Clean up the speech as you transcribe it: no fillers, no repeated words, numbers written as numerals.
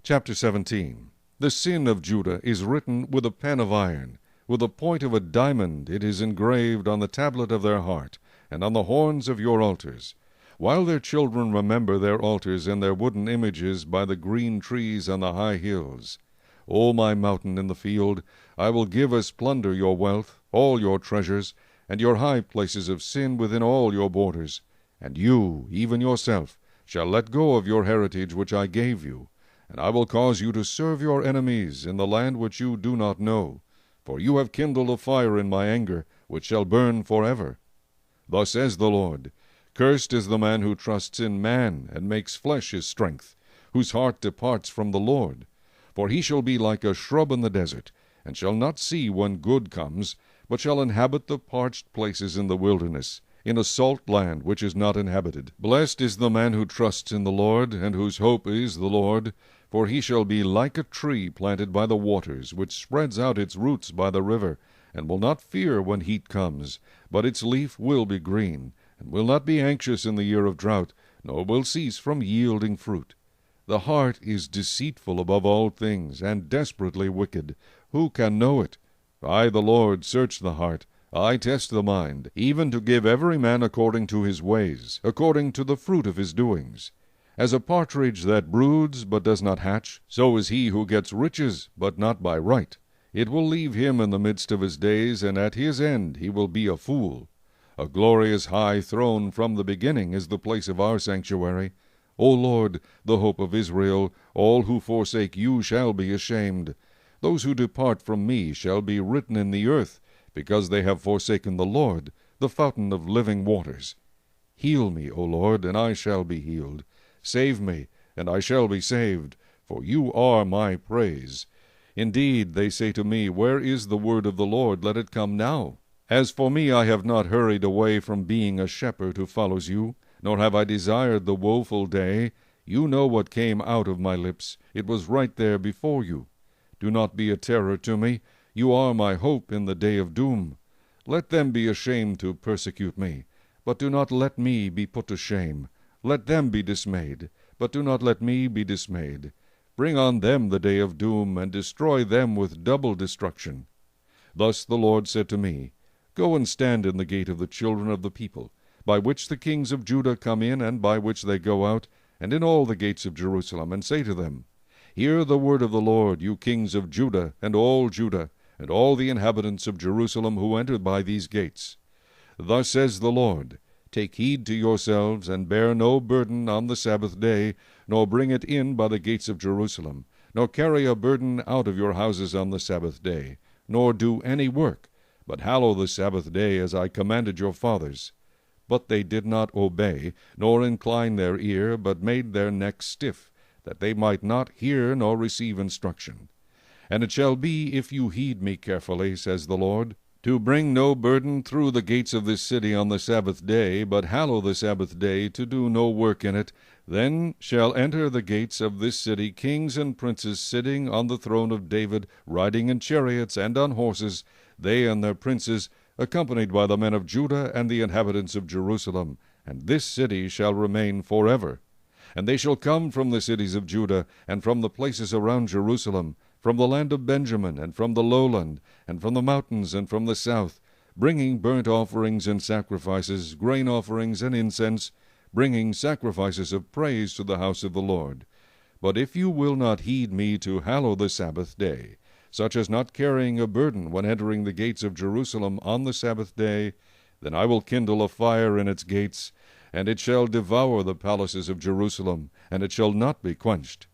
Chapter 17. The sin of Judah is written with a pen of iron. With the point of a diamond it is engraved on the tablet of their heart, and on the horns of your altars. While their children remember their altars and their wooden images by the green trees on the high hills. O my mountain in the field, I will give as plunder your wealth, all your treasures, and your high places of sin within all your borders. And you, even yourself, shall let go of your heritage which I gave you. And I will cause you to serve your enemies in the land which you do not know. For you have kindled a fire in my anger, which shall burn forever. Thus says the Lord, Cursed is the man who trusts in man, and makes flesh his strength, whose heart departs from the Lord. For he shall be like a shrub in the desert, and shall not see when good comes, but shall inhabit the parched places in the wilderness, in a salt land which is not inhabited. Blessed is the man who trusts in the Lord, and whose hope is the Lord. For he shall be like a tree planted by the waters, which spreads out its roots by the river, and will not fear when heat comes, but its leaf will be green, and will not be anxious in the year of drought, nor will cease from yielding fruit. The heart is deceitful above all things, and desperately wicked. Who can know it? I, the Lord, search the heart. I test the mind, even to give every man according to his ways, according to the fruit of his doings. As a partridge that broods but does not hatch, so is he who gets riches, but not by right. It will leave him in the midst of his days, and at his end he will be a fool. A glorious high throne from the beginning is the place of our sanctuary. O Lord, the hope of Israel, all who forsake you shall be ashamed. Those who depart from me shall be written in the earth, because they have forsaken the Lord, the fountain of living waters. Heal me, O Lord, and I shall be healed. Save me, and I shall be saved, for you are my praise. Indeed, they say to me, Where is the word of the Lord? Let it come now. As for me, I have not hurried away from being a shepherd who follows you, nor have I desired the woeful day. You know what came out of my lips. It was right there before you. Do not be a terror to me. You are my hope in the day of doom. Let them be ashamed to persecute me, but do not let me be put to shame. Let them be dismayed, but do not let me be dismayed. Bring on them the day of doom, and destroy them with double destruction. Thus the Lord said to me, Go and stand in the gate of the children of the people, by which the kings of Judah come in, and by which they go out, and in all the gates of Jerusalem, and say to them, Hear the word of the Lord, you kings of Judah, and all the inhabitants of Jerusalem who enter by these gates. Thus says the Lord, Take heed to yourselves, and bear no burden on the Sabbath day, nor bring it in by the gates of Jerusalem, nor carry a burden out of your houses on the Sabbath day, nor do any work, but hallow the Sabbath day as I commanded your fathers. But they did not obey, nor incline their ear, but made their necks stiff, that they might not hear nor receive instruction. And it shall be, if you heed me carefully, says the Lord, to bring no burden through the gates of this city on the Sabbath day, but hallow the Sabbath day, to do no work in it, then shall enter the gates of this city kings and princes sitting on the throne of David, riding in chariots and on horses, they and their princes, accompanied by the men of Judah and the inhabitants of Jerusalem, and this city shall remain forever. And they shall come from the cities of Judah, and from the places around Jerusalem, from the land of Benjamin, and from the lowland, and from the mountains, and from the south, bringing burnt offerings and sacrifices, grain offerings and incense, bringing sacrifices of praise to the house of the Lord. But if you will not heed me to hallow the Sabbath day, such as not carrying a burden when entering the gates of Jerusalem on the Sabbath day, then I will kindle a fire in its gates, and it shall devour the palaces of Jerusalem, and it shall not be quenched.